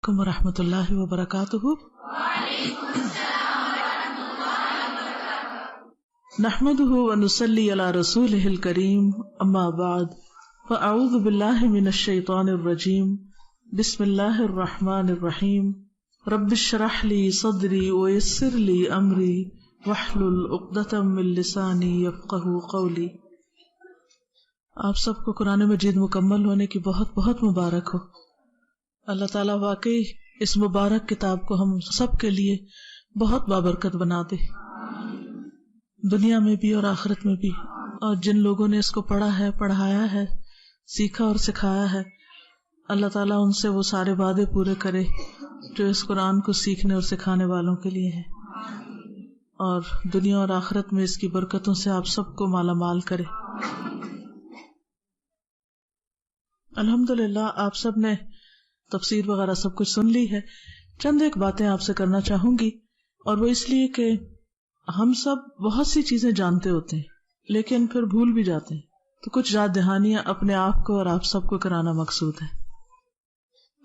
علیکم ورحمۃ اللہ وبرکاتہ۔ نحمده ونصلی علی رسولہ الکریم، اما بعد فاعوذ باللہ من الشیطان الرجیم، بسم اللہ الرحمن الرحیم۔ رب اشرح لی صدری ویسر لی امری واحلل عقدۃ من لسانی یفقہوا قولی۔ آپ سب کو قرآن مجید مکمل ہونے کی بہت بہت مبارک ہو۔ اللہ تعالیٰ واقعی اس مبارک کتاب کو ہم سب کے لیے بہت بابرکت بنا دے، دنیا میں بھی اور آخرت میں بھی، اور جن لوگوں نے اس کو پڑھا ہے، پڑھایا ہے، سیکھا اور سکھایا ہے، اللہ تعالیٰ ان سے وہ سارے وعدے پورے کرے جو اس قرآن کو سیکھنے اور سکھانے والوں کے لیے ہے، اور دنیا اور آخرت میں اس کی برکتوں سے آپ سب کو مالا مال کرے۔ الحمدللہ آپ سب نے تفسیر وغیرہ سب کچھ سن لی ہے۔ چند ایک باتیں آپ سے کرنا چاہوں گی، اور وہ اس لیے کہ ہم سب بہت سی چیزیں جانتے ہوتے ہیں لیکن پھر بھول بھی جاتے ہیں، تو کچھ یاد دہانیاں اپنے آپ کو اور آپ سب کو کرانا مقصود ہے۔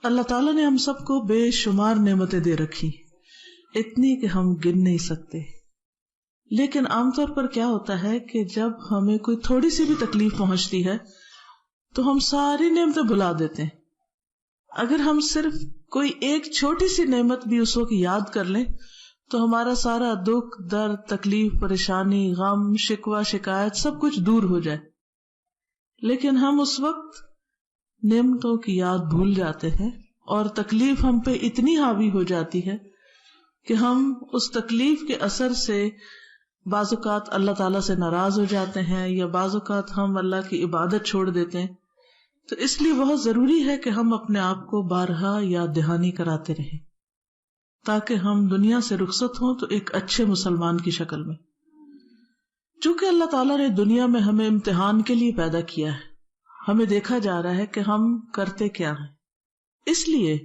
اللہ تعالیٰ نے ہم سب کو بے شمار نعمتیں دے رکھی، اتنی کہ ہم گن نہیں سکتے، لیکن عام طور پر کیا ہوتا ہے کہ جب ہمیں کوئی تھوڑی سی بھی تکلیف پہنچتی ہے تو ہم ساری نعمتیں بھلا دیتے ہیں۔ اگر ہم صرف کوئی ایک چھوٹی سی نعمت بھی اس وقت یاد کر لیں تو ہمارا سارا دکھ، درد، تکلیف، پریشانی، غم، شکوہ، شکایت سب کچھ دور ہو جائے، لیکن ہم اس وقت نعمتوں کی یاد بھول جاتے ہیں، اور تکلیف ہم پہ اتنی حاوی ہو جاتی ہے کہ ہم اس تکلیف کے اثر سے بعض اوقات اللہ تعالیٰ سے ناراض ہو جاتے ہیں، یا بعض اوقات ہم اللہ کی عبادت چھوڑ دیتے ہیں۔ تو اس لیے بہت ضروری ہے کہ ہم اپنے آپ کو بارہا یاد دہانی کراتے رہیں، تاکہ ہم دنیا سے رخصت ہوں تو ایک اچھے مسلمان کی شکل میں۔ چونکہ اللہ تعالیٰ نے دنیا میں ہمیں امتحان کے لیے پیدا کیا ہے، ہمیں دیکھا جا رہا ہے کہ ہم کرتے کیا ہیں، اس لیے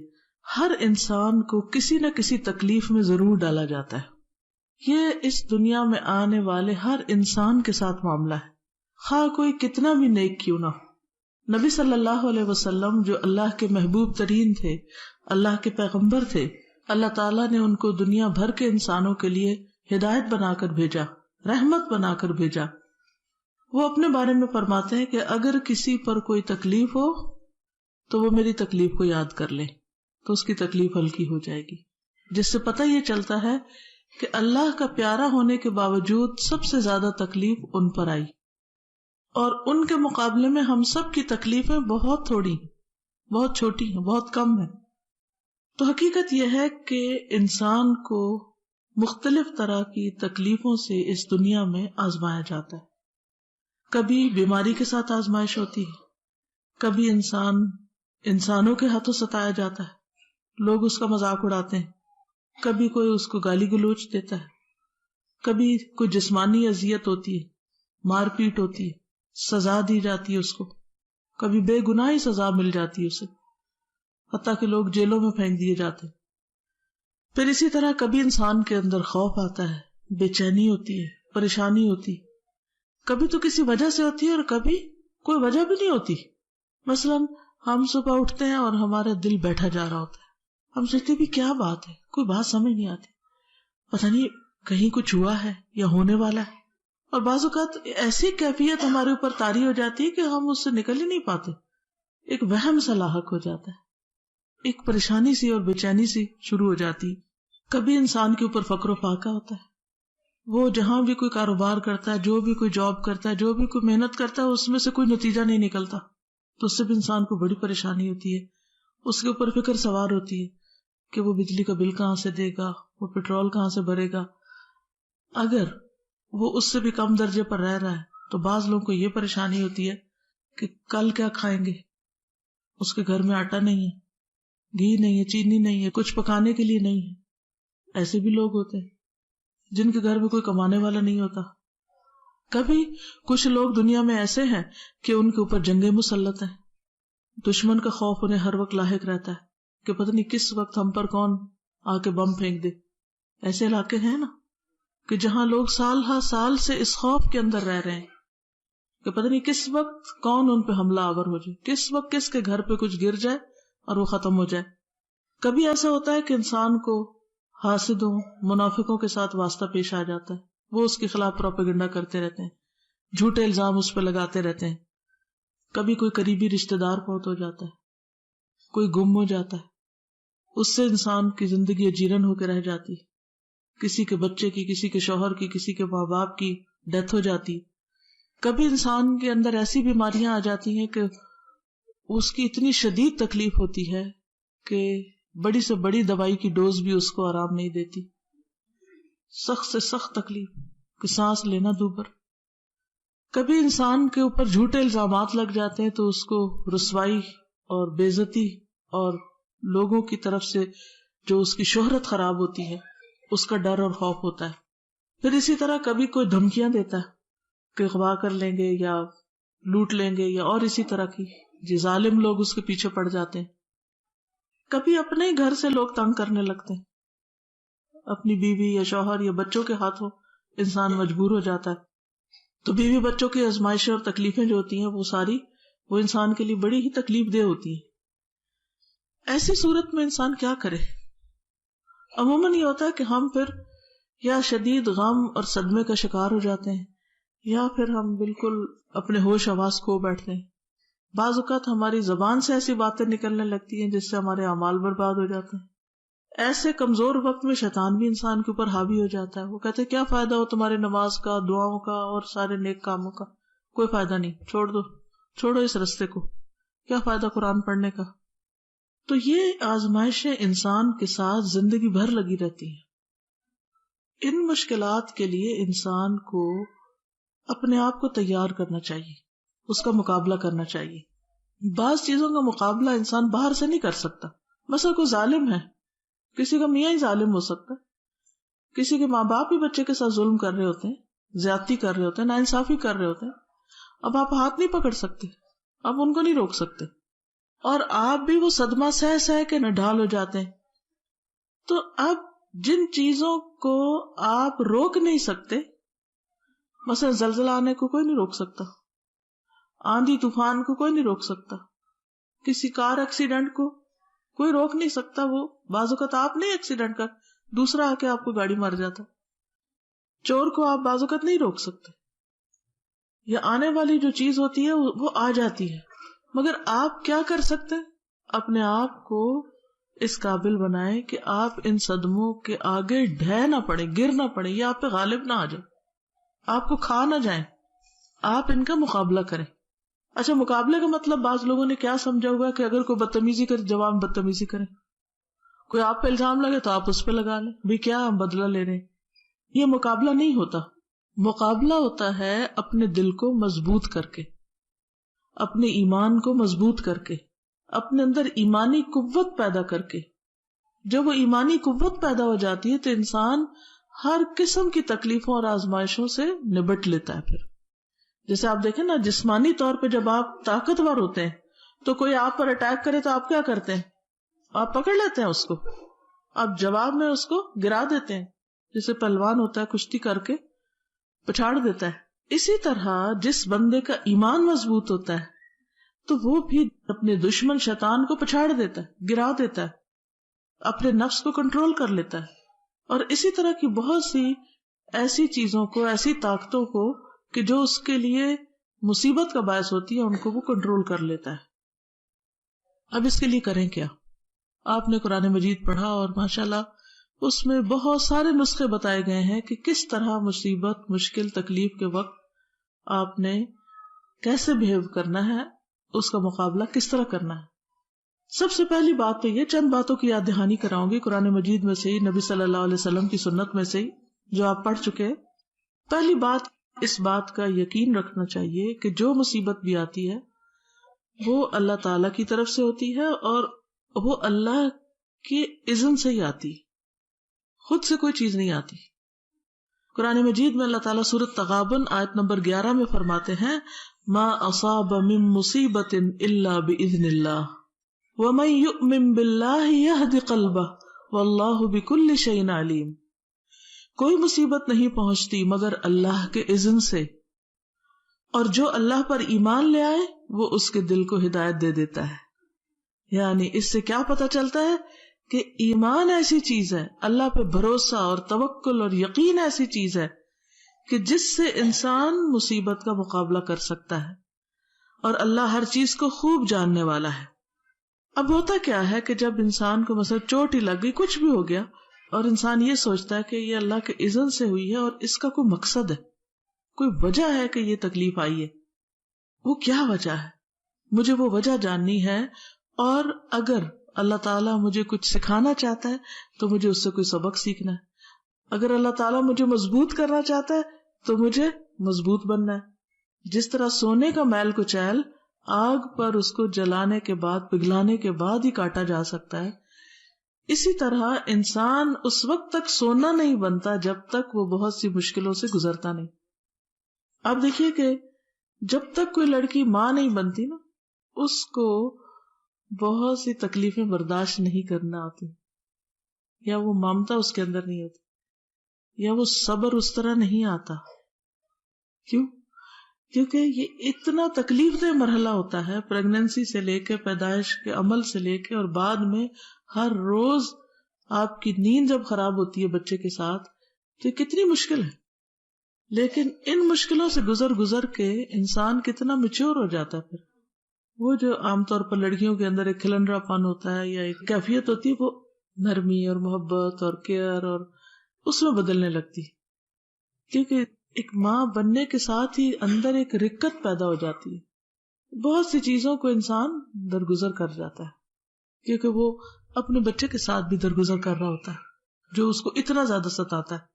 ہر انسان کو کسی نہ کسی تکلیف میں ضرور ڈالا جاتا ہے۔ یہ اس دنیا میں آنے والے ہر انسان کے ساتھ معاملہ ہے، خواہ کوئی کتنا بھی نیک کیوں نہ ہو۔ نبی صلی اللہ علیہ وسلم جو اللہ کے محبوب ترین تھے، اللہ کے پیغمبر تھے، اللہ تعالیٰ نے ان کو دنیا بھر کے انسانوں کے لیے ہدایت بنا کر بھیجا، رحمت بنا کر بھیجا۔ وہ اپنے بارے میں فرماتے ہیں کہ اگر کسی پر کوئی تکلیف ہو تو وہ میری تکلیف کو یاد کر لے تو اس کی تکلیف ہلکی ہو جائے گی، جس سے پتہ یہ چلتا ہے کہ اللہ کا پیارا ہونے کے باوجود سب سے زیادہ تکلیف ان پر آئی، اور ان کے مقابلے میں ہم سب کی تکلیفیں بہت تھوڑی، بہت چھوٹی ہیں، بہت کم ہیں۔ تو حقیقت یہ ہے کہ انسان کو مختلف طرح کی تکلیفوں سے اس دنیا میں آزمایا جاتا ہے۔ کبھی بیماری کے ساتھ آزمائش ہوتی ہے، کبھی انسانوں کے ہاتھوں ستایا جاتا ہے، لوگ اس کا مذاق اڑاتے ہیں، کبھی کوئی اس کو گالی گلوچ دیتا ہے، کبھی کوئی جسمانی اذیت ہوتی ہے، مار پیٹ ہوتی ہے، سزا دی جاتی ہے اس کو، کبھی بے گناہی سزا مل جاتی ہے اسے، حتیٰ کہ لوگ جیلوں میں پھینک دیے جاتے ہیں۔ پھر اسی طرح کبھی انسان کے اندر خوف آتا ہے، بے چینی ہوتی ہے، پریشانی ہوتی، کبھی تو کسی وجہ سے ہوتی ہے اور کبھی کوئی وجہ بھی نہیں ہوتی۔ مثلا ہم صبح اٹھتے ہیں اور ہمارا دل بیٹھا جا رہا ہوتا ہے، ہم سوچتے بھی کیا بات ہے، کوئی بات سمجھ نہیں آتی، پتہ نہیں کہیں کچھ ہوا ہے یا ہونے والا ہے، اور بعض اوقات ایسی کیفیت ہمارے اوپر طاری ہو جاتی ہے کہ ہم اس سے نکل ہی نہیں پاتے، ایک وہم سا لاحق ہو جاتا ہے، ایک پریشانی سی اور بے چینی سی شروع ہو جاتی۔ کبھی انسان کے اوپر فقر و فاقہ ہوتا ہے، وہ جہاں بھی کوئی کاروبار کرتا ہے، جو بھی کوئی جاب کرتا ہے، جو بھی کوئی محنت کرتا ہے، اس میں سے کوئی نتیجہ نہیں نکلتا، تو اس سے بھی انسان کو بڑی پریشانی ہوتی ہے، اس کے اوپر فکر سوار ہوتی ہے کہ وہ بجلی کا بل کہاں سے دے گا، وہ پیٹرول کہاں سے بھرے گا۔ اگر وہ اس سے بھی کم درجے پر رہ رہا ہے تو بعض لوگوں کو یہ پریشانی ہوتی ہے کہ کل کیا کھائیں گے، اس کے گھر میں آٹا نہیں ہے، گھی نہیں ہے، چینی نہیں ہے، کچھ پکانے کے لیے نہیں ہے۔ ایسے بھی لوگ ہوتے ہیں جن کے گھر میں کوئی کمانے والا نہیں ہوتا۔ کبھی کچھ لوگ دنیا میں ایسے ہیں کہ ان کے اوپر جنگیں مسلط ہیں، دشمن کا خوف انہیں ہر وقت لاحق رہتا ہے کہ پتہ نہیں کس وقت ہم پر کون آ کے بم پھینک دے۔ ایسے علاقے ہیں نا کہ جہاں لوگ سال ہر سال سے اس خوف کے اندر رہ رہے ہیں کہ پتہ نہیں کس وقت کون ان پہ حملہ آور ہو جائے، کس وقت کس کے گھر پہ کچھ گر جائے اور وہ ختم ہو جائے۔ کبھی ایسا ہوتا ہے کہ انسان کو حاسدوں منافقوں کے ساتھ واسطہ پیش آ جاتا ہے، وہ اس کے خلاف پروپیگنڈا کرتے رہتے ہیں، جھوٹے الزام اس پہ لگاتے رہتے ہیں. کبھی کوئی قریبی رشتہ دار فوت ہو جاتا ہے، کوئی گم ہو جاتا ہے، اس سے انسان کی زندگی اجیرن ہو کے رہ جاتی ہے. کسی کے بچے کی، کسی کے شوہر کی، کسی کے ماں باپ کی ڈیتھ ہو جاتی. کبھی انسان کے اندر ایسی بیماریاں آ جاتی ہیں کہ اس کی اتنی شدید تکلیف ہوتی ہے کہ بڑی سے بڑی دوائی کی ڈوز بھی اس کو آرام نہیں دیتی، سخت سے سخت تکلیف کہ سانس لینا دوبر. کبھی انسان کے اوپر جھوٹے الزامات لگ جاتے ہیں تو اس کو رسوائی اور بے عزتی اور لوگوں کی طرف سے جو اس کی شہرت خراب ہوتی ہے اس کا ڈر اور خوف ہوتا ہے. پھر اسی طرح کبھی کوئی دھمکیاں دیتا ہے کہ اغوا کر لیں گے یا لوٹ لیں گے یا اور اسی طرح کی جی ظالم لوگ اس کے پیچھے پڑ جاتے ہیں. کبھی اپنے ہی گھر سے لوگ تنگ کرنے لگتے ہیں، اپنی بیوی یا شوہر یا بچوں کے ہاتھوں انسان مجبور ہو جاتا ہے. تو بیوی بچوں کی آزمائشیں اور تکلیفیں جو ہوتی ہیں وہ ساری وہ انسان کے لیے بڑی ہی تکلیف دہ ہوتی ہیں. ایسی صورت میں انسان کیا کرے؟ عموماً یہ ہوتا ہے کہ ہم پھر یا شدید غم اور صدمے کا شکار ہو جاتے ہیں یا پھر ہم بالکل اپنے ہوش حواس کھو بیٹھتے ہیں. بعض اوقات ہماری زبان سے ایسی باتیں نکلنے لگتی ہیں جس سے ہمارے اعمال برباد ہو جاتے ہیں. ایسے کمزور وقت میں شیطان بھی انسان کے اوپر حاوی ہو جاتا ہے. وہ کہتے ہیں کیا فائدہ ہو تمہارے نماز کا، دعاؤں کا اور سارے نیک کاموں کا، کوئی فائدہ نہیں، چھوڑ دو، چھوڑو اس رستے کو، کیا فائدہ قرآن پڑھنے کا. تو یہ آزمائشیں انسان کے ساتھ زندگی بھر لگی رہتی ہیں. ان مشکلات کے لیے انسان کو اپنے آپ کو تیار کرنا چاہیے، اس کا مقابلہ کرنا چاہیے. بعض چیزوں کا مقابلہ انسان باہر سے نہیں کر سکتا. مثلا کوئی ظالم ہے، کسی کا میاں ہی ظالم ہو سکتا ہے، کسی کے ماں باپ ہی بچے کے ساتھ ظلم کر رہے ہوتے ہیں، زیادتی کر رہے ہوتے ہیں، ناانصافی کر رہے ہوتے ہیں. اب آپ ہاتھ نہیں پکڑ سکتے، آپ ان کو نہیں روک سکتے، اور آپ بھی وہ صدمہ سہ سہ کے نڈھال ہو جاتے ہیں. تو اب جن چیزوں کو آپ روک نہیں سکتے، مثلا زلزلہ آنے کو کوئی نہیں روک سکتا، آندھی طوفان کو کوئی نہیں روک سکتا، کسی کار ایکسیڈنٹ کو کوئی روک نہیں سکتا. وہ بعض اوقات آپ نہیں ایکسیڈنٹ کر، دوسرا آ کے آپ کو گاڑی مار جاتا. چور کو آپ بعض اوقات نہیں روک سکتے، یا آنے والی جو چیز ہوتی ہے وہ آ جاتی ہے. مگر آپ کیا کر سکتے؟ اپنے آپ کو اس قابل بنائیں کہ آپ ان صدموں کے آگے ڈھہ نہ پڑے، گر نہ پڑے، یا آپ پہ غالب نہ آ جائے، آپ کو کھا نہ جائیں. آپ ان کا مقابلہ کریں. اچھا، مقابلے کا مطلب بعض لوگوں نے کیا سمجھا ہوا کہ اگر کوئی بدتمیزی کرے جواب بدتمیزی کریں، کوئی آپ پہ الزام لگے تو آپ اس پہ لگا لیں، بھی کیا ہم بدلہ لے رہے ہیں. یہ مقابلہ نہیں ہوتا. مقابلہ ہوتا ہے اپنے دل کو مضبوط کر کے، اپنے ایمان کو مضبوط کر کے، اپنے اندر ایمانی قوت پیدا کر کے. جب وہ ایمانی قوت پیدا ہو جاتی ہے تو انسان ہر قسم کی تکلیفوں اور آزمائشوں سے نبٹ لیتا ہے. پھر جیسے آپ دیکھیں نا، جسمانی طور پہ جب آپ طاقتور ہوتے ہیں تو کوئی آپ پر اٹیک کرے تو آپ کیا کرتے ہیں؟ آپ پکڑ لیتے ہیں اس کو، آپ جواب میں اس کو گرا دیتے ہیں، جیسے پہلوان ہوتا ہے کشتی کر کے پچھاڑ دیتا ہے. اسی طرح جس بندے کا ایمان مضبوط ہوتا ہے تو وہ بھی اپنے دشمن شیطان کو پچھاڑ دیتا ہے، گرا دیتا ہے، اپنے نفس کو کنٹرول کر لیتا ہے. اور اسی طرح کی بہت سی ایسی چیزوں کو، ایسی طاقتوں کو کہ جو اس کے لیے مصیبت کا باعث ہوتی ہے، ان کو وہ کنٹرول کر لیتا ہے. اب اس کے لیے کریں کیا؟ آپ نے قرآن مجید پڑھا اور ماشاءاللہ اس میں بہت سارے نسخے بتائے گئے ہیں کہ کس طرح مصیبت، مشکل، تکلیف کے وقت آپ نے کیسے بہیو کرنا ہے، اس کا مقابلہ کس طرح کرنا ہے. سب سے پہلی بات تو یہ، چند باتوں کی یاد دہانی کراؤں گی قرآن مجید میں سے ہی، نبی صلی اللہ علیہ وسلم کی سنت میں سے ہی، جو آپ پڑھ چکے ہیں. پہلی بات، اس بات کا یقین رکھنا چاہیے کہ جو مصیبت بھی آتی ہے وہ اللہ تعالی کی طرف سے ہوتی ہے اور وہ اللہ کے اذن سے ہی آتی، خود سے کوئی چیز نہیں آتی. قرآن مجید میں اللہ تعالیٰ سورۃ تغابن آیت نمبر 11 میں فرماتے ہیں، ما اصاب من مصیبت الا باذن اللہ ومن یؤمن باللہ یہد قلبہ واللہ بکل شیء علیم. کوئی مصیبت نہیں پہنچتی مگر اللہ کے اذن سے، اور جو اللہ پر ایمان لے آئے وہ اس کے دل کو ہدایت دے دیتا ہے. یعنی اس سے کیا پتہ چلتا ہے کہ ایمان ایسی چیز ہے، اللہ پہ بھروسہ اور توکل اور یقین ایسی چیز ہے کہ جس سے انسان مصیبت کا مقابلہ کر سکتا ہے، اور اللہ ہر چیز کو خوب جاننے والا ہے۔ اب ہوتا کیا ہے کہ جب انسان کو مثلا چوٹ ہی لگ گئی، کچھ بھی ہو گیا، اور انسان یہ سوچتا ہے کہ یہ اللہ کے اذن سے ہوئی ہے اور اس کا کوئی مقصد ہے، کوئی وجہ ہے کہ یہ تکلیف آئی ہے، وہ کیا وجہ ہے، مجھے وہ وجہ جاننی ہے، اور اگر اللہ تعالیٰ مجھے کچھ سکھانا چاہتا ہے تو مجھے اس سے کوئی سبق سیکھنا ہے، اگر اللہ تعالیٰ مجھے مضبوط کرنا چاہتا ہے تو مجھے مضبوط بننا ہے۔ جس طرح سونے کا میل کچیل آگ پر اس کو جلانے کے بعد، پگھلانے کے بعد ہی کاٹا جا سکتا ہے، اسی طرح انسان اس وقت تک سونا نہیں بنتا جب تک وہ بہت سی مشکلوں سے گزرتا نہیں۔ آپ دیکھیے کہ جب تک کوئی لڑکی ماں نہیں بنتی نا، اس کو بہت سی تکلیفیں برداشت نہیں کرنا آتی، یا وہ ممتا اس کے اندر نہیں ہوتی، یا وہ صبر اس طرح نہیں آتا۔ کیوں؟ کیونکہ یہ اتنا تکلیف دہ مرحلہ ہوتا ہے، پریگننسی سے لے کے، پیدائش کے عمل سے لے کے، اور بعد میں ہر روز آپ کی نیند جب خراب ہوتی ہے بچے کے ساتھ، تو یہ کتنی مشکل ہے۔ لیکن ان مشکلوں سے گزر کے انسان کتنا میچور ہو جاتا ہے، پھر وہ جو عام طور پر لڑکیوں کے اندر ایک کھلنڈرا پن ہوتا ہے یا ایک کیفیت ہوتی ہے، وہ نرمی اور محبت اور کیئر اور اس میں بدلنے لگتی، کیونکہ ایک ماں بننے کے ساتھ ہی اندر ایک رکت پیدا ہو جاتی ہے، بہت سی چیزوں کو انسان درگزر کر جاتا ہے، کیونکہ وہ اپنے بچے کے ساتھ بھی درگزر کر رہا ہوتا ہے جو اس کو اتنا زیادہ ستاتا ہے۔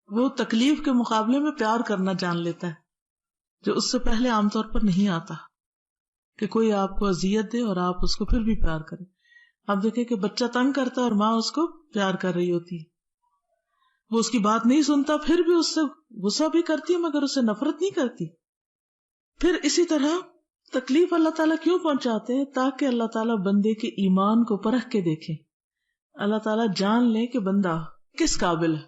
وہ تکلیف کے مقابلے میں پیار کرنا جان لیتا ہے، جو اس سے پہلے عام طور پر نہیں آتا، کہ کوئی آپ کو اذیت دے اور آپ اس کو پھر بھی پیار کریں۔ آپ دیکھیں کہ بچہ تنگ کرتا ہے اور ماں اس کو پیار کر رہی ہوتی ہے، وہ اس کی بات نہیں سنتا، پھر بھی اس سے غصہ بھی کرتی ہے مگر اسے نفرت نہیں کرتی۔ پھر اسی طرح تکلیف اللہ تعالیٰ کیوں پہنچاتے ہیں؟ تاکہ اللہ تعالیٰ بندے کے ایمان کو پرکھ کے دیکھیں، اللہ تعالیٰ جان لے کہ بندہ کس قابل ہے،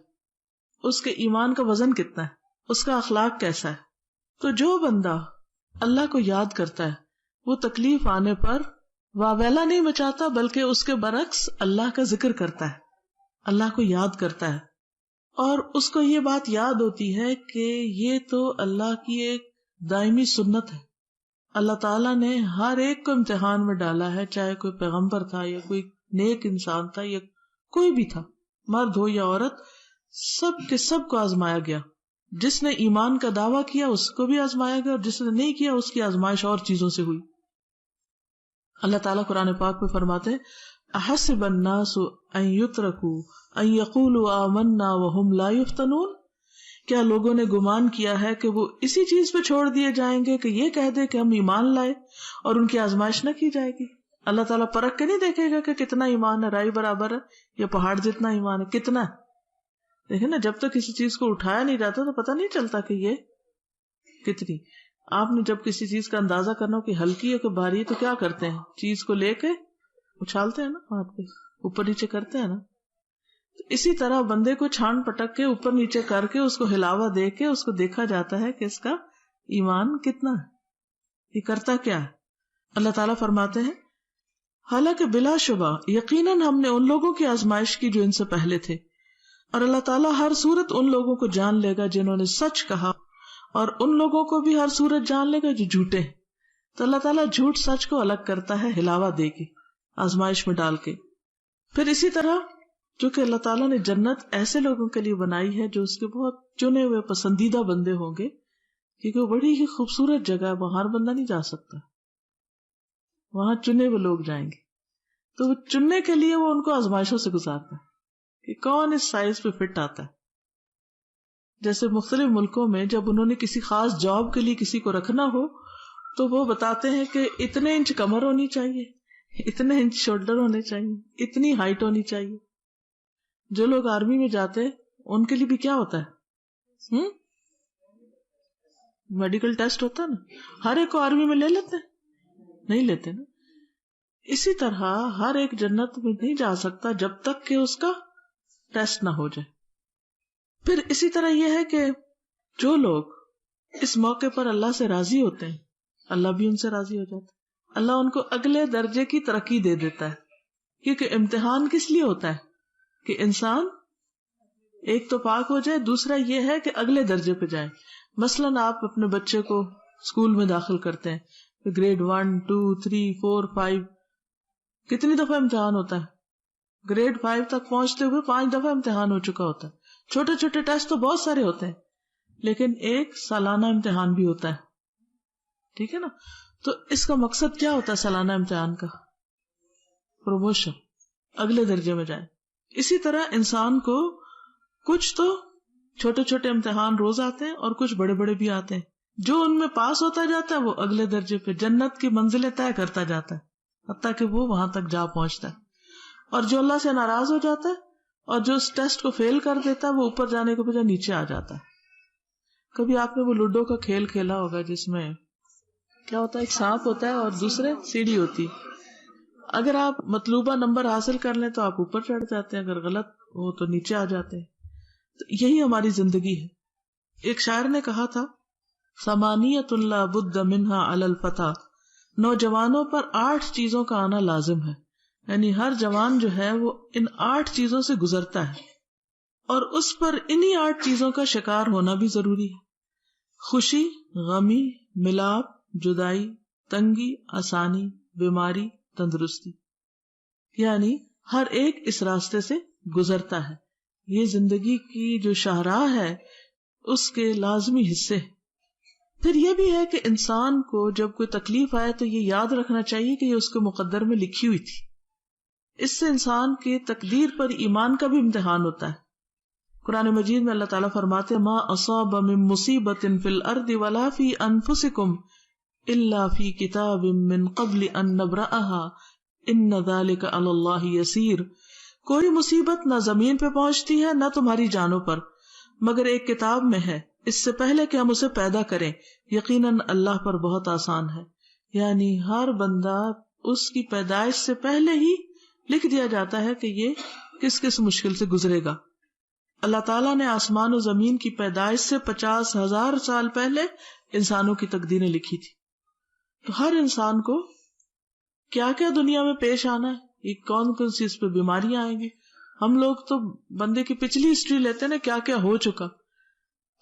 اس کے ایمان کا وزن کتنا ہے، اس کا اخلاق کیسا ہے۔ تو جو بندہ اللہ کو یاد کرتا ہے وہ تکلیف آنے پر واویلا نہیں مچاتا، بلکہ اس کے برعکس اللہ کا ذکر کرتا ہے، اللہ کو یاد کرتا ہے، اور اس کو یہ بات یاد ہوتی ہے کہ یہ تو اللہ کی ایک دائمی سنت ہے، اللہ تعالیٰ نے ہر ایک کو امتحان میں ڈالا ہے، چاہے کوئی پیغمبر تھا یا کوئی نیک انسان تھا یا کوئی بھی تھا، مرد ہو یا عورت، سب کے سب کو آزمایا گیا۔ جس نے ایمان کا دعویٰ کیا اس کو بھی آزمایا گیا، اور جس نے نہیں کیا اس کی آزمائش اور چیزوں سے ہوئی۔ اللہ تعالیٰ قرآن پاک میں فرماتے ہیں احسب الناس ان یترکوا ان یقولوا آمنا وهم لا یفتنون، کیا لوگوں نے گمان کیا ہے کہ وہ اسی چیز پہ چھوڑ دیے جائیں گے کہ یہ کہہ دے کہ ہم ایمان لائے اور ان کی آزمائش نہ کی جائے گی؟ اللہ تعالیٰ پرکھ کے نہیں دیکھے گا کہ کتنا ایمان ہے، رائی برابر ہے یا پہاڑ جتنا ایمان ہے، کتنا ہے؟ دیکھیں نا، جب تک کسی چیز کو اٹھایا نہیں جاتا تو پتہ نہیں چلتا کہ یہ کتنی۔ آپ نے جب کسی چیز کا اندازہ کرنا ہو کہ ہلکی ہے کہ بھاری ہے تو کیا کرتے ہیں؟ چیز کو لے کے اچھالتے ہیں نا، ہاتھ پہ اوپر نیچے کرتے ہیں نا۔ تو اسی طرح بندے کو چھان پٹک کے اوپر نیچے کر کے اس کو ہلاوا دے کے اس کو دیکھا جاتا ہے کہ اس کا ایمان کتنا ہے، یہ کرتا کیا ہے۔ اللہ تعالیٰ فرماتے ہیں حالانکہ بلا شبہ یقیناً ہم نے ان لوگوں کی آزمائش کی جو ان سے پہلے تھے، اور اللہ تعالیٰ ہر صورت ان لوگوں کو جان لے گا جنہوں نے سچ کہا، اور ان لوگوں کو بھی ہر صورت جان لے گا جو جھوٹے ہیں۔ تو اللہ تعالیٰ جھوٹ سچ کو الگ کرتا ہے ہلاوا دے کے، آزمائش میں ڈال کے۔ پھر اسی طرح چونکہ اللہ تعالیٰ نے جنت ایسے لوگوں کے لیے بنائی ہے جو اس کے بہت چنے ہوئے پسندیدہ بندے ہوں گے، کیونکہ وہ بڑی ہی خوبصورت جگہ ہے، وہاں ہر بندہ نہیں جا سکتا، وہاں چنے ہوئے لوگ جائیں گے۔ تو وہ چننے کے لیے وہ ان کو آزمائشوں سے گزارتا ہے کہ کون اس سائز پہ فٹ آتا ہے۔ جیسے مختلف ملکوں میں جب انہوں نے کسی خاص جاب کے لیے کسی کو رکھنا ہو تو وہ بتاتے ہیں کہ اتنے انچ کمر ہونی چاہیے، اتنے انچ شولڈر ہونے چاہیے، اتنی ہائٹ ہونی چاہیے۔ جو لوگ آرمی میں جاتے ہیں ان کے لیے بھی کیا ہوتا ہے، میڈیکل ٹیسٹ ہوتا ہے نا، ہر ایک کو آرمی میں لے لیتے ہیں؟ نہیں لیتے نا۔ اسی طرح ہر ایک جنت میں نہیں جا سکتا جب تک کہ اس کا ٹیسٹ نہ ہو جائے۔ پھر اسی طرح یہ ہے کہ جو لوگ اس موقع پر اللہ سے راضی ہوتے ہیں اللہ بھی ان سے راضی ہو جاتا ہے، اللہ ان کو اگلے درجے کی ترقی دے دیتا ہے، کیونکہ امتحان کس لیے ہوتا ہے کہ انسان ایک تو پاک ہو جائے، دوسرا یہ ہے کہ اگلے درجے پہ جائے. مثلاً آپ اپنے بچے کو اسکول میں داخل کرتے ہیں، گریڈ 1 2 3 4 5 کتنی دفعہ امتحان ہوتا ہے؟ گریڈ 5 تک پہنچتے ہوئے 5 دفعہ امتحان ہو چکا ہوتا ہے. چھوٹے چھوٹے ٹیسٹ تو بہت سارے ہوتے ہیں، لیکن ایک سالانہ امتحان بھی ہوتا ہے. ٹھیک ہے نا؟ تو اس کا مقصد کیا ہوتا ہے سالانہ امتحان کا؟ پروموشن، اگلے درجے میں جائے. اسی طرح انسان کو کچھ تو چھوٹے چھوٹے امتحان روز آتے ہیں اور کچھ بڑے بڑے بھی آتے ہیں. جو ان میں پاس ہوتا جاتا ہے وہ اگلے درجے پہ جنت کی منزلیں طے کرتا جاتا ہے، حتیٰ کہ وہ وہاں تک جا پہنچتا ہے. اور جو اللہ سے ناراض ہو جاتا ہے اور جو اس ٹیسٹ کو فیل کر دیتا ہے وہ اوپر جانے کے بجائے نیچے آ جاتا ہے. کبھی آپ نے وہ لوڈو کا کھیل کھیلا ہوگا جس میں کیا ہوتا ہے، ایک سانپ ہوتا ہے اور دوسرے سیڑھی ہوتی. اگر آپ مطلوبہ نمبر حاصل کر لیں تو آپ اوپر چڑھ جاتے ہیں، اگر غلط ہو تو نیچے آ جاتے ہیں. تو یہی ہماری زندگی ہے. ایک شاعر نے کہا تھا، ثمانیۃ لا بد منہا علی الفتیٰ، نوجوانوں پر 8 چیزوں کا آنا لازم ہے. یعنی ہر جوان جو ہے وہ ان 8 چیزوں سے گزرتا ہے اور اس پر انہی 8 چیزوں کا شکار ہونا بھی ضروری ہے. خوشی، غمی، ملاپ، جدائی، تنگی، آسانی، بیماری، تندرستی. یعنی ہر ایک اس راستے سے گزرتا ہے. یہ زندگی کی جو شاہراہ ہے اس کے لازمی حصے. پھر یہ بھی ہے کہ انسان کو جب کوئی تکلیف آئے تو یہ یاد رکھنا چاہیے کہ یہ اس کے مقدر میں لکھی ہوئی تھی. اس سے انسان کی تقدیر پر ایمان کا بھی امتحان ہوتا ہے. قرآن مجید میں اللہ تعالیٰ فرماتے ہیں، ما اصاب من مصیبت فی الارض ولا فی انفسکم الا فی کتاب من قبل ان نبرأها ان ذلک علی اللہ یسیر. کوئی مصیبت نہ زمین پہ پہنچتی ہے نہ تمہاری جانوں پر مگر ایک کتاب میں ہے اس سے پہلے کہ ہم اسے پیدا کریں، یقیناً اللہ پر بہت آسان ہے. یعنی ہر بندہ اس کی پیدائش سے پہلے ہی لکھ دیا جاتا ہے کہ یہ کس کس مشکل سے گزرے گا. اللہ تعالیٰ نے آسمان و زمین کی پیدائش سے 50,000 سال پہلے انسانوں کی تقدیریں لکھی تھی. تو ہر انسان کو کیا کیا دنیا میں پیش آنا ہے، یہ کون کون سی اس پہ بیماریاں آئیں گی. ہم لوگ تو بندے کی پچھلی ہسٹری لیتے ہیں نا، کیا کیا ہو چکا.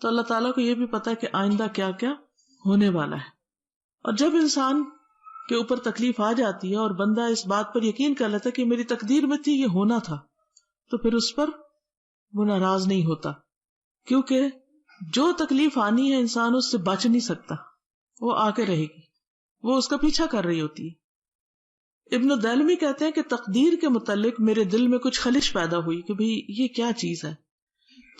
تو اللہ تعالیٰ کو یہ بھی پتا ہے کہ آئندہ کیا کیا ہونے والا ہے. اور جب انسان کے اوپر تکلیف آ جاتی ہے اور بندہ اس بات پر یقین کر لیتا ہے کہ میری تقدیر میں تھی، یہ ہونا تھا، تو پھر اس پر وہ ناراض نہیں ہوتا. کیونکہ جو تکلیف آنی ہے انسان اس سے بچ نہیں سکتا، وہ آ کے رہے گی، وہ اس کا پیچھا کر رہی ہوتی ہے. ابن الدیلمی کہتے ہیں کہ تقدیر کے متعلق میرے دل میں کچھ خلش پیدا ہوئی کہ بھئی یہ کیا چیز ہے.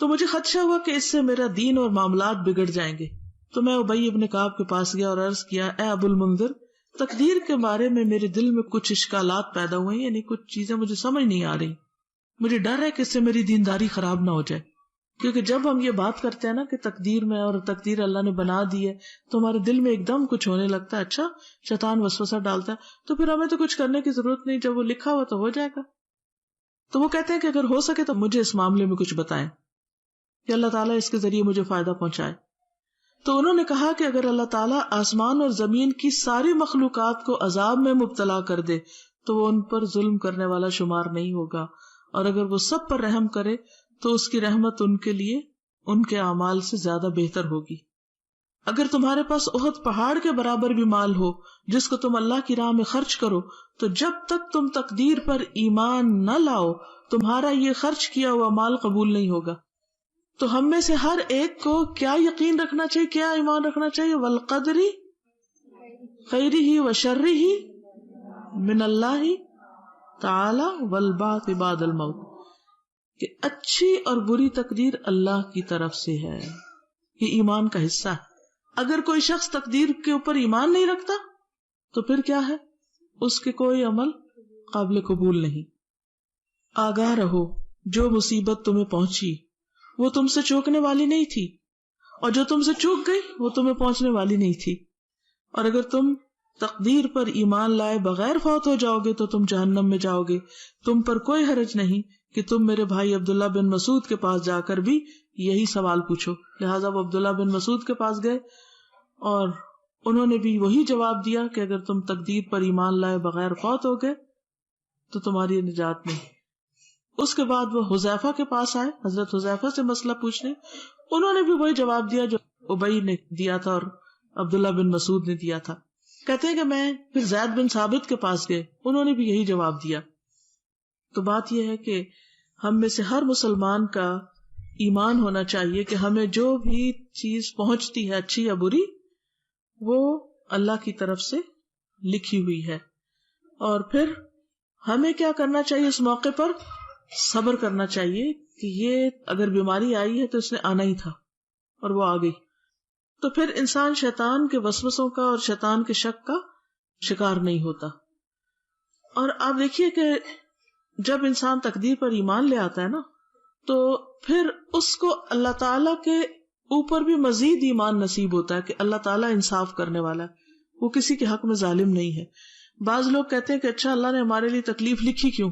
تو مجھے خدشہ ہوا کہ اس سے میرا دین اور معاملات بگڑ جائیں گے. تو میں ابی ابن کعب کے پاس گیا اور عرض کیا، اے ابو المنذر، تقدیر کے بارے میں میرے دل میں کچھ اشکالات پیدا ہوئے، یعنی کچھ چیزیں مجھے سمجھ نہیں آ رہی. مجھے ڈر ہے کہ اس سے میری دینداری خراب نہ ہو جائے. کیونکہ جب ہم یہ بات کرتے ہیں نا کہ تقدیر میں اور تقدیر اللہ نے بنا دی ہے تو ہمارے دل میں ایک دم کچھ ہونے لگتا ہے، اچھا شیطان وسوسہ ڈالتا ہے تو پھر ہمیں تو کچھ کرنے کی ضرورت نہیں، جب وہ لکھا ہوا تو ہو جائے گا. تو وہ کہتے ہیں کہ اگر ہو سکے تو مجھے اس معاملے میں کچھ بتائیں کہ اللہ تعالیٰ اس کے ذریعے مجھے فائدہ پہنچائے. تو انہوں نے کہا کہ اگر اللہ تعالیٰ آسمان اور زمین کی ساری مخلوقات کو عذاب میں مبتلا کر دے تو وہ ان پر ظلم کرنے والا شمار نہیں ہوگا، اور اگر وہ سب پر رحم کرے تو اس کی رحمت ان کے لیے ان کے اعمال سے زیادہ بہتر ہوگی. اگر تمہارے پاس احد پہاڑ کے برابر بھی مال ہو جس کو تم اللہ کی راہ میں خرچ کرو، تو جب تک تم تقدیر پر ایمان نہ لاؤ تمہارا یہ خرچ کیا ہوا مال قبول نہیں ہوگا. تو ہم میں سے ہر ایک کو کیا یقین رکھنا چاہیے، کیا ایمان رکھنا چاہیے؟ والقدر خیرہ وشرہ من اللہ تعالی والبعث بعد الموت، کہ اچھی اور بری تقدیر اللہ کی طرف سے ہے. یہ ایمان کا حصہ ہے. اگر کوئی شخص تقدیر کے اوپر ایمان نہیں رکھتا تو پھر کیا ہے؟ اس کے کوئی عمل قابل قبول نہیں. آگاہ رہو، جو مصیبت تمہیں پہنچی وہ تم سے چوکنے والی نہیں تھی، اور جو تم سے چوک گئی وہ تمہیں پہنچنے والی نہیں تھی. اور اگر تم تقدیر پر ایمان لائے بغیر فوت ہو جاؤ گے تو تم جہنم میں جاؤ گے. تم پر کوئی حرج نہیں کہ تم میرے بھائی عبداللہ بن مسعود کے پاس جا کر بھی یہی سوال پوچھو. لہٰذا وہ عبداللہ بن مسعود کے پاس گئے اور انہوں نے بھی وہی جواب دیا کہ اگر تم تقدیر پر ایمان لائے بغیر فوت ہو گئے تو تمہاری نجات نہیں. اس کے بعد وہ حذیفہ کے پاس آئے, حضرت حذیفہ سے مسئلہ پوچھنے. انہوں نے بھی وہی جواب دیا جو ابی نے دیا تھا اور عبداللہ بن مسعود نے دیا تھا. کہتے ہیں کہ میں پھر زید بن ثابت کے پاس گئے, انہوں نے بھی یہی جواب دیا. تو بات یہ ہے کہ ہم میں سے ہر مسلمان کا ایمان ہونا چاہیے کہ ہمیں جو بھی چیز پہنچتی ہے اچھی یا بری, وہ اللہ کی طرف سے لکھی ہوئی ہے. اور پھر ہمیں کیا کرنا چاہیے اس موقع پر؟ صبر کرنا چاہیے کہ یہ اگر بیماری آئی ہے تو اس نے آنا ہی تھا اور وہ آ گئی. تو پھر انسان شیطان کے وسوسوں کا اور شیطان کے شک کا شکار نہیں ہوتا. اور آپ دیکھیے کہ جب انسان تقدیر پر ایمان لے آتا ہے نا, تو پھر اس کو اللہ تعالی کے اوپر بھی مزید ایمان نصیب ہوتا ہے کہ اللہ تعالیٰ انصاف کرنے والا ہے, وہ کسی کے حق میں ظالم نہیں ہے. بعض لوگ کہتے ہیں کہ اچھا اللہ نے ہمارے لیے تکلیف لکھی کیوں؟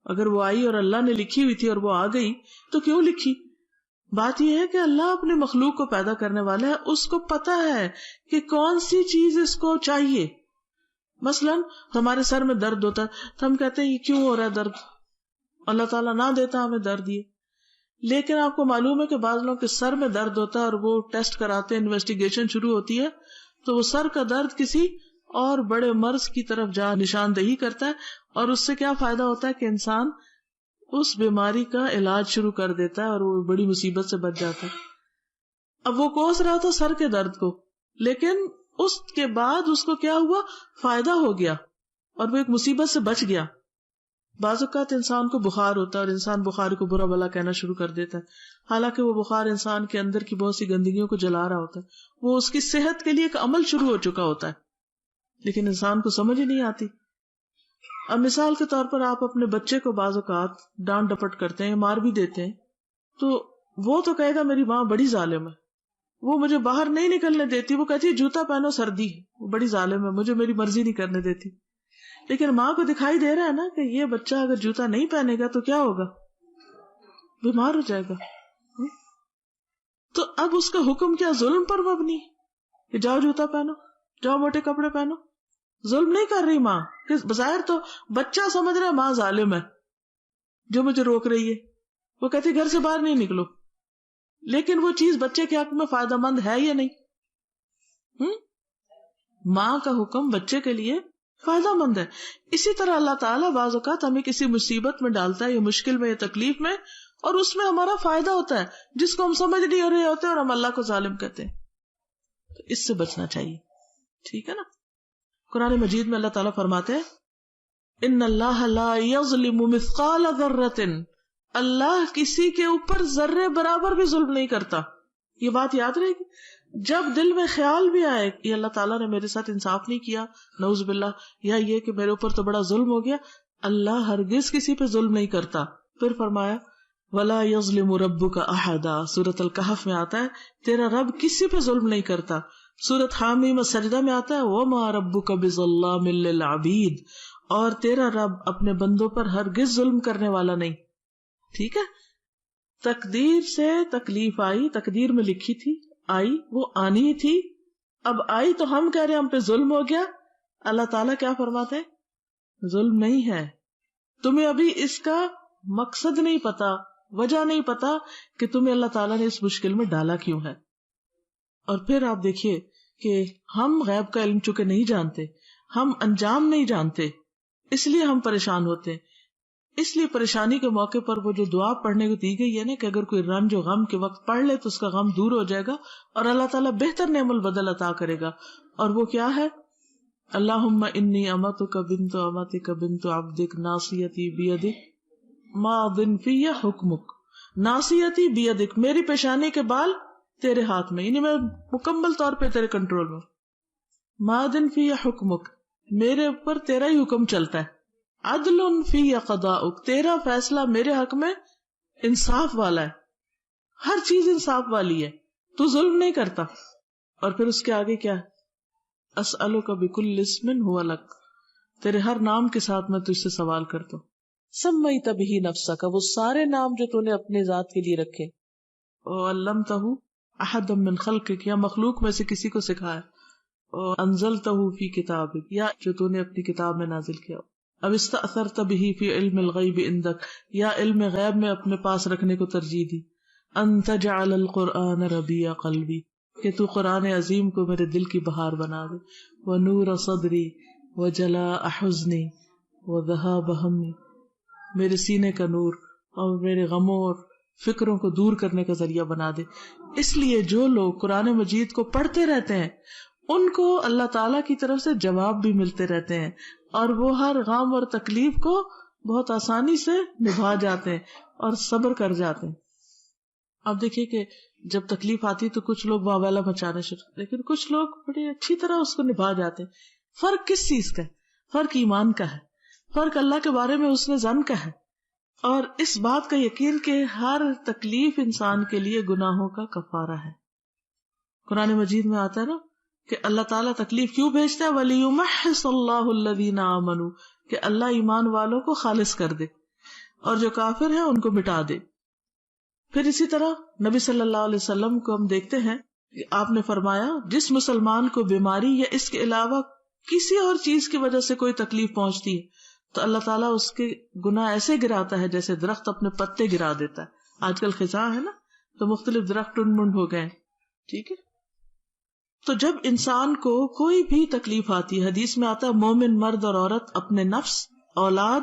اگر وہ آئی اور اللہ نے لکھی ہوئی تھی اور وہ آ گئی تو کیوں لکھی؟ بات یہ ہے کہ اللہ اپنے مخلوق کو پیدا کرنے والا ہے, اس کو پتا ہے کہ کون سی چیز اس کو چاہیے. مثلا ہمارے سر میں درد ہوتا ہے تو ہم کہتے ہیں یہ کیوں ہو رہا ہے درد, اللہ تعالیٰ نہ دیتا ہمیں درد یہ. لیکن آپ کو معلوم ہے کہ بعض لوگوں کے سر میں درد ہوتا ہے اور وہ ٹیسٹ کراتے ہیں, انویسٹیگیشن شروع ہوتی ہے, تو وہ سر کا درد کسی اور بڑے مرض کی طرف جا نشاندہی کرتا ہے, اور اس سے کیا فائدہ ہوتا ہے کہ انسان اس بیماری کا علاج شروع کر دیتا ہے اور وہ بڑی مصیبت سے بچ جاتا ہے. اب وہ کوس رہا تھا سر کے درد کو, لیکن اس کے بعد اس کو کیا ہوا, فائدہ ہو گیا اور وہ ایک مصیبت سے بچ گیا. بعض اوقات انسان کو بخار ہوتا ہے اور انسان بخار کو برا بھلا کہنا شروع کر دیتا ہے, حالانکہ وہ بخار انسان کے اندر کی بہت سی گندگیوں کو جلا رہا ہوتا ہے, وہ اس کی صحت کے لیے ایک عمل شروع ہو چکا ہوتا ہے, لیکن انسان کو سمجھ ہی نہیں آتی. اب مثال کے طور پر آپ اپنے بچے کو بعض اوقات ڈانٹ ڈپٹ کرتے ہیں, مار بھی دیتے ہیں, تو وہ تو کہے گا میری ماں بڑی ظالم ہے, وہ مجھے باہر نہیں نکلنے دیتی, وہ کہتی ہے جوتا پہنو سردی ہے, وہ بڑی ظالم ہے, مجھے میری مرضی نہیں کرنے دیتی. لیکن ماں کو دکھائی دے رہا ہے نا کہ یہ بچہ اگر جوتا نہیں پہنے گا تو کیا ہوگا, بیمار ہو جائے گا. تو اب اس کا حکم کیا ظلم پر مبنی کہ جاؤ جوتا پہنو, جاؤ موٹے کپڑے پہنو. ظلم نہیں کر رہی ماں, کہ بظاہر تو بچہ سمجھ رہا ہے ماں ظالم ہے جو مجھے روک رہی ہے, وہ کہتی گھر سے باہر نہیں نکلو, لیکن وہ چیز بچے کے حق میں فائدہ مند ہے یا نہیں؟ ماں کا حکم بچے کے لیے فائدہ مند ہے. اسی طرح اللہ تعالیٰ بعض اوقات ہمیں کسی مصیبت میں ڈالتا ہے, یا مشکل میں یا تکلیف میں, اور اس میں ہمارا فائدہ ہوتا ہے جس کو ہم سمجھ نہیں رہے ہوتے اور ہم اللہ کو ظالم کہتے ہیں. تو اس سے بچنا چاہیے, ٹھیک ہے نا. قرآن مجید میں اللہ تعالیٰ فرماتے ہیں ان اللہ لا یظلم مثقال ذرۃ, اللہ کسی کے اوپر ذرے برابر بھی ظلم نہیں کرتا. یہ بات یاد رہے گی. جب دل میں خیال بھی آئے کہ اللہ تعالیٰ نے میرے ساتھ انصاف نہیں کیا, نعوذ باللہ, یا یہ کہ میرے اوپر تو بڑا ظلم ہو گیا, اللہ ہرگز کسی پہ ظلم نہیں کرتا. پھر فرمایا ولا یظلم ربک احدا, سورۃ الکہف میں آتا ہے تیرا رب کسی پہ ظلم نہیں کرتا. سورۃ حامیم سجدہ میں آتا ہے وما ربک بظلام للعبید, اور تیرا رب اپنے بندوں پر ہرگز ظلم کرنے والا نہیں. ٹھیک ہے. تقدیر سے تکلیف آئی, تقدیر میں لکھی تھی, آئی, وہ آنی ہی تھی. اب آئی تو ہم کہہ رہے ہیں ہم پہ ظلم ہو گیا. اللہ تعالیٰ کیا فرماتے ہیں ظلم نہیں ہے, تمہیں ابھی اس کا مقصد نہیں پتا, وجہ نہیں پتا کہ تمہیں اللہ تعالیٰ نے اس مشکل میں ڈالا کیوں ہے. اور پھر آپ دیکھیے کہ ہم غیب کا علم چونکہ نہیں جانتے, ہم انجام نہیں جانتے, اس لیے ہم پریشان ہوتے ہیں. اس لیے پریشانی کے موقع پر وہ جو دعا پڑھنے کو دی گئی ہے نا کہ اگر کوئی رنج و غم کے وقت پڑھ لے تو اس کا غم دور ہو جائے گا اور اللہ تعالیٰ بہتر نعم البدل عطا کرے گا. اور وہ کیا ہے, اللہم انی امتک بنت امتک بنت عبدک ناصیتی بیدک ماض فی حکمک, ناصیتی بیدک, میری پیشانی کے بال تیرے ہاتھ میں, یعنی میں مکمل طور پہ تیرے کنٹرول میں. ماض فی حکمک, میرے اوپر تیرا ہی حکم چلتا ہے. عدل فی قضاؤک, تیرا فیصلہ میرے حق میں انصاف والا ہے, ہر چیز انصاف والی ہے, تو ظلم نہیں کرتا. اور پھر اس کے آگے کیا ہے, اسألک بکل اسم ہوا لک, تیرے ہر نام کے ساتھ میں تجھ سے سوال کرتا ہوں. سمیت بہ نفسک, وہ سارے نام جو تو نے اپنے ذات کے لیے رکھے, وعلمتہ احدا من خلقک, یا مخلوق میں سے کسی کو سکھایا, انزلتہ فی کتابک, یا جو تو نے اپنی کتاب میں نازل کیا. اب استأثرت به فی علم الغیب عندک، یا علم غیب میں اپنے پاس رکھنے کو ترجیح دی، ان تجعل القرآن ربیع قلبی، کہ تو قرآن عظیم کو میرے دل کی بہار بنا دے، ونور صدری وجلاء حزنی وذہاب ہمی، میرے سینے کا نور اور میرے غموں اور فکروں کو دور کرنے کا ذریعہ بنا دے۔ اس لیے جو لوگ قرآن مجید کو پڑھتے رہتے ہیں ان کو اللہ تعالیٰ کی طرف سے جواب بھی ملتے رہتے ہیں، اور وہ ہر غم اور تکلیف کو بہت آسانی سے نبھا جاتے ہیں اور صبر کر جاتے ہیں۔ اب دیکھیے کہ جب تکلیف آتی تو کچھ لوگ واویلا مچانا شروع، لیکن کچھ لوگ بڑی اچھی طرح اس کو نبھا جاتے ہیں۔ فرق کس چیز کا ہے؟ فرق ایمان کا ہے، فرق اللہ کے بارے میں حسن ظن کا ہے، اور اس بات کا یقین کہ ہر تکلیف انسان کے لیے گناہوں کا کفارہ ہے۔ قرآن مجید میں آتا ہے نا کہ اللہ تعالیٰ تکلیف کیوں بھیجتا ہے، وَلِيُمَحِّصَ اللَّهُ الَّذِينَ آمَنُوا، کہ اللہ ایمان والوں کو خالص کر دے اور جو کافر ہیں ان کو مٹا دے۔ پھر اسی طرح نبی صلی اللہ علیہ وسلم کو ہم دیکھتے ہیں کہ آپ نے فرمایا جس مسلمان کو بیماری یا اس کے علاوہ کسی اور چیز کی وجہ سے کوئی تکلیف پہنچتی ہے تو اللہ تعالیٰ اس کے گناہ ایسے گراتا ہے جیسے درخت اپنے پتے گرا دیتا ہے۔ آج کل خزاں ہے نا تو مختلف درخت ٹنڈ منڈ ہو گئے، ٹھیک ہے۔ تو جب انسان کو کوئی بھی تکلیف آتی ہے، حدیث میں آتا ہے مومن مرد اور عورت اپنے نفس، اولاد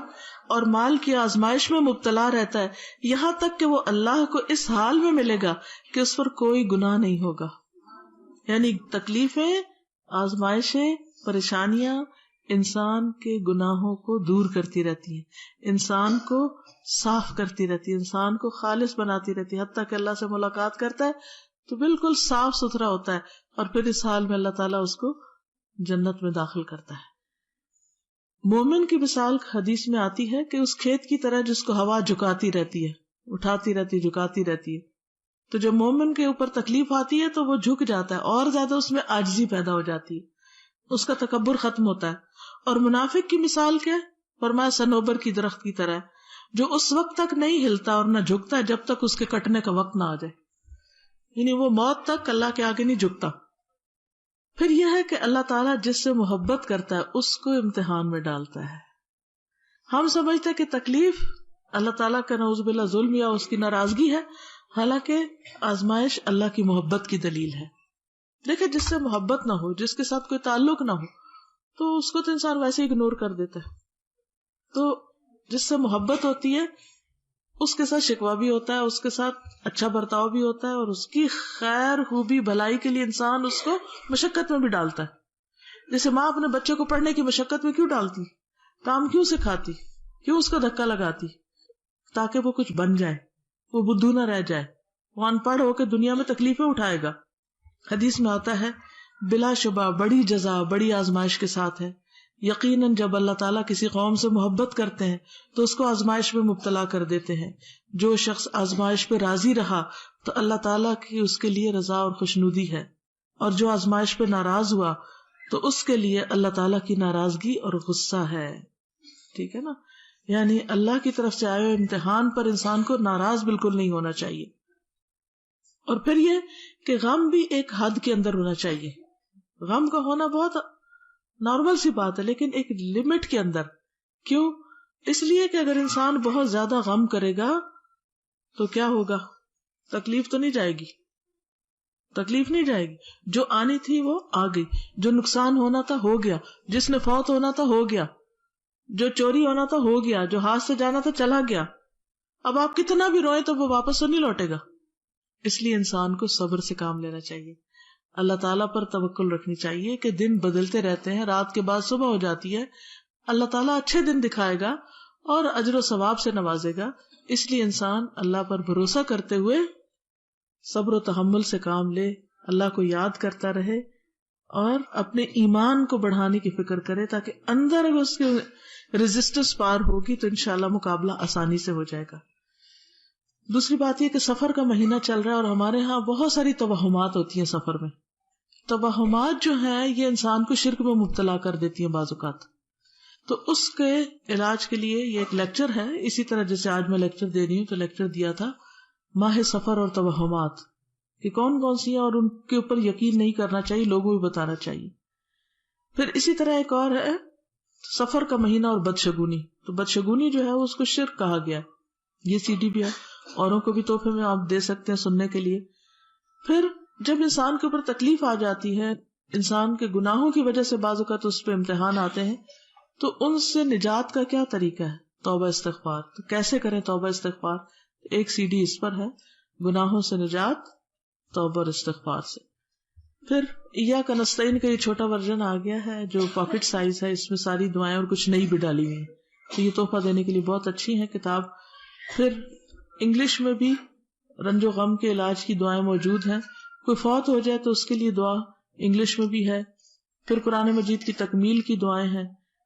اور مال کی آزمائش میں مبتلا رہتا ہے، یہاں تک کہ وہ اللہ کو اس حال میں ملے گا کہ اس پر کوئی گناہ نہیں ہوگا۔ یعنی تکلیفیں، آزمائشیں، پریشانیاں انسان کے گناہوں کو دور کرتی رہتی ہیں، انسان کو صاف کرتی رہتی ہے، انسان کو خالص بناتی رہتی ہے، حتیٰ کہ اللہ سے ملاقات کرتا ہے تو بالکل صاف ستھرا ہوتا ہے، اور پھر اس حال میں اللہ تعالیٰ اس کو جنت میں داخل کرتا ہے۔ مومن کی مثال حدیث میں آتی ہے کہ اس کھیت کی طرح جس کو ہوا جھکاتی رہتی ہے، اٹھاتی رہتی ہے، جھکاتی رہتی ہے، تو جب مومن کے اوپر تکلیف آتی ہے تو وہ جھک جاتا ہے، اور زیادہ اس میں عاجزی پیدا ہو جاتی ہے، اس کا تکبر ختم ہوتا ہے۔ اور منافق کی مثال کیا ہے؟ فرمایا صنوبر کی درخت کی طرح، جو اس وقت تک نہیں ہلتا اور نہ جھکتا جب تک اس کے کٹنے کا وقت نہ آ جائے، یعنی وہ موت تک اللہ کے آگے نہیں جھکتا۔ پھر یہ ہے کہ اللہ تعالیٰ جس سے محبت کرتا ہے اس کو امتحان میں ڈالتا ہے۔ ہم سمجھتے ہیں کہ تکلیف اللہ تعالیٰ کا نعوذ باللہ ظلم یا اس کی ناراضگی ہے، حالانکہ آزمائش اللہ کی محبت کی دلیل ہے۔ دیکھیں جس سے محبت نہ ہو، جس کے ساتھ کوئی تعلق نہ ہو، تو اس کو تو انسان ویسے اگنور کر دیتا ہے، تو جس سے محبت ہوتی ہے اس کے ساتھ شکوہ بھی ہوتا ہے، اس کے ساتھ اچھا برتاؤ بھی ہوتا ہے، اور اس کی خیر خوبی بھلائی کے لیے انسان اس کو مشقت میں بھی ڈالتا ہے۔ جیسے ماں اپنے بچے کو پڑھنے کی مشقت میں کیوں ڈالتی، کام کیوں سکھاتی، کیوں اس کو دھکا لگاتی، تاکہ وہ کچھ بن جائے، وہ بدھو نہ رہ جائے، وہ ان پڑھ ہو کے دنیا میں تکلیفیں اٹھائے گا۔ حدیث میں آتا ہے بلا شبہ بڑی جزا بڑی آزمائش کے ساتھ ہے۔ یقیناً جب اللہ تعالیٰ کسی قوم سے محبت کرتے ہیں تو اس کو آزمائش میں مبتلا کر دیتے ہیں۔ جو شخص آزمائش پہ راضی رہا تو اللہ تعالیٰ کی اس کے لیے رضا اور خوشنودی ہے، اور جو آزمائش پہ ناراض ہوا تو اس کے لیے اللہ تعالیٰ کی ناراضگی اور غصہ ہے، ٹھیک ہے نا۔ یعنی اللہ کی طرف سے آئے ہوئے امتحان پر انسان کو ناراض بالکل نہیں ہونا چاہیے۔ اور پھر یہ کہ غم بھی ایک حد کے اندر ہونا چاہیے۔ غم کا ہونا بہت نارمل سی بات ہے، لیکن ایک لمٹ کے اندر۔ کیوں؟ اس لیے کہ اگر انسان بہت زیادہ غم کرے گا تو کیا ہوگا؟ تکلیف تو نہیں جائے گی، تکلیف نہیں جائے گی، جو آنی تھی وہ آ گئی، جو نقصان ہونا تھا ہو گیا، جس نے فوت ہونا تھا ہو گیا، جو چوری ہونا تھا ہو گیا، جو ہاتھ سے جانا تھا چلا گیا۔ اب آپ کتنا بھی روئیں تو وہ واپس تو نہیں لوٹے گا۔ اس لیے انسان کو صبر سے کام لینا چاہیے، اللہ تعالیٰ پر توکل رکھنی چاہیے کہ دن بدلتے رہتے ہیں، رات کے بعد صبح ہو جاتی ہے، اللہ تعالیٰ اچھے دن دکھائے گا اور اجر و ثواب سے نوازے گا۔ اس لیے انسان اللہ پر بھروسہ کرتے ہوئے صبر و تحمل سے کام لے، اللہ کو یاد کرتا رہے اور اپنے ایمان کو بڑھانے کی فکر کرے، تاکہ اندر اگر اس کے ریزسٹنس پار ہوگی تو انشاءاللہ مقابلہ آسانی سے ہو جائے گا۔ دوسری بات یہ کہ سفر کا مہینہ چل رہا ہے اور ہمارے ہاں بہت ساری توہمات ہوتی ہیں سفر میں۔ توہمات جو ہیں یہ انسان کو شرک میں مبتلا کر دیتی ہیں بعض اوقات، تو اس کے علاج کے لیے یہ ایک لیکچر ہے، اسی طرح جیسے آج میں لیکچر دے رہی ہوں تو لیکچر دیا تھا ماہ سفر اور توہمات کہ کون کون سی ہیں اور ان کے اوپر یقین نہیں کرنا چاہیے، لوگوں کو بتانا چاہیے۔ پھر اسی طرح ایک اور ہے سفر کا مہینہ اور بدشگونی، تو بدشگونی جو ہے اس کو شرک کہا گیا. یہ CD بھی ہے، اوروں کو بھی تحفے میں آپ دے سکتے ہیں سننے کے لیے. پھر جب انسان کے اوپر تکلیف آ جاتی ہے، انسان کے گناہوں کی وجہ سے بعض اوقات اس پہ امتحان آتے ہیں، تو ان سے نجات کا کیا طریقہ ہے؟ توبہ استغفار. تو کیسے کریں توبہ استغفار؟ ایک CD اس پر ہے، گناہوں سے نجات توبہ اور استغفار سے. پھر ایاک نستعین کا یہ چھوٹا ورژن آ گیا ہے جو پاکٹ سائز ہے، اس میں ساری دعائیں اور کچھ نئی بھی ڈالی ہوئی ہیں، تو یہ تحفہ دینے کے لیے بہت اچھی ہے کتاب. پھر انگلش میں بھی رنج و غم کے علاج کی دعائیں موجود ہیں. کوئی فوت ہو جائے تو اس کے لیے دعا انگلش میں بھی ہے. پھر قرآن مجید کی تکمیل کی دعائیں ہیں.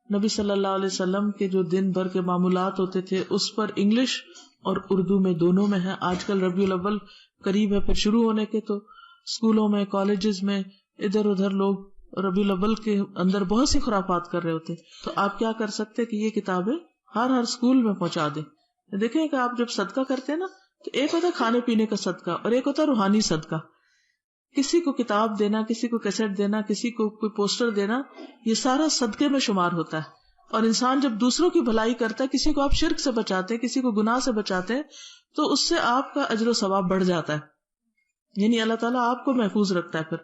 نبی صلی اللہ علیہ وسلم کے جو دن بھر کے معمولات ہوتے تھے اس پر انگلش اور اردو میں دونوں میں ہے. آج کل ربیع الاول قریب ہے پھر شروع ہونے کے، تو اسکولوں میں کالجز میں ادھر ادھر لوگ ربیع الاول کے اندر بہت سی خرافات کر رہے ہوتے. تو آپ کیا کر سکتے کہ یہ کتابیں ہر اسکول میں پہنچا دیں. دیکھیں کہ آپ جب صدقہ کرتے ہیں نا، تو ایک ہوتا ہے کھانے پینے کا صدقہ اور ایک ہوتا ہے روحانی صدقہ. کسی کو کتاب دینا، کسی کو کیسٹ دینا، کسی کو کوئی پوسٹر دینا، یہ سارا صدقے میں شمار ہوتا ہے. اور انسان جب دوسروں کی بھلائی کرتا ہے، کسی کو آپ شرک سے بچاتے ہیں، کسی کو گناہ سے بچاتے ہیں، تو اس سے آپ کا اجر و ثواب بڑھ جاتا ہے. یعنی اللہ تعالیٰ آپ کو محفوظ رکھتا ہے.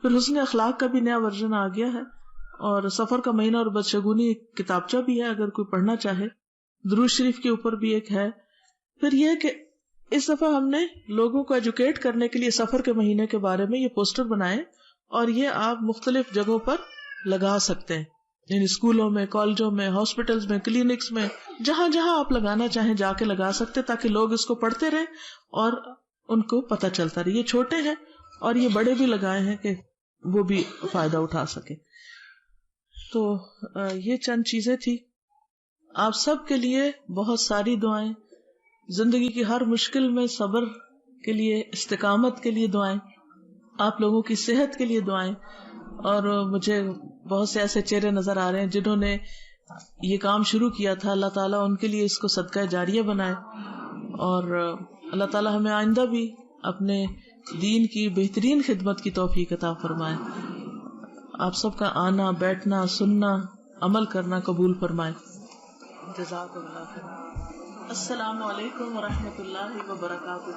پھر حسن اخلاق کا بھی نیا ورژن آ گیا ہے، اور سفر کا مہینہ اور بدشگونی ایک کتابچہ بھی ہے اگر کوئی پڑھنا چاہے. درود شریف کے اوپر بھی ایک ہے. پھر یہ کہ اس دفعہ ہم نے لوگوں کو ایجوکیٹ کرنے کے لیے سفر کے مہینے کے بارے میں یہ پوسٹر بنائے، اور یہ آپ مختلف جگہوں پر لگا سکتے ہیں، یعنی اسکولوں میں، کالجوں میں، ہاسپٹلز میں، کلینکس میں، جہاں جہاں آپ لگانا چاہیں جا کے لگا سکتے، تاکہ لوگ اس کو پڑھتے رہیں اور ان کو پتہ چلتا رہے. یہ چھوٹے ہیں اور یہ بڑے بھی لگائے ہیں کہ وہ بھی فائدہ اٹھا سکے. تو یہ چند چیزیں تھی. آپ سب کے لیے بہت ساری دعائیں، زندگی کی ہر مشکل میں صبر کے لیے، استقامت کے لیے دعائیں، آپ لوگوں کی صحت کے لیے دعائیں. اور مجھے بہت سے ایسے چہرے نظر آ رہے ہیں جنہوں نے یہ کام شروع کیا تھا، اللہ تعالیٰ ان کے لیے اس کو صدقہ جاریہ بنائے، اور اللہ تعالیٰ ہمیں آئندہ بھی اپنے دین کی بہترین خدمت کی توفیق عطا فرمائے. آپ سب کا آنا، بیٹھنا، سننا، عمل کرنا قبول فرمائے. جزاک اللہ خیر. السلام علیکم ورحمۃ اللہ وبرکاتہ.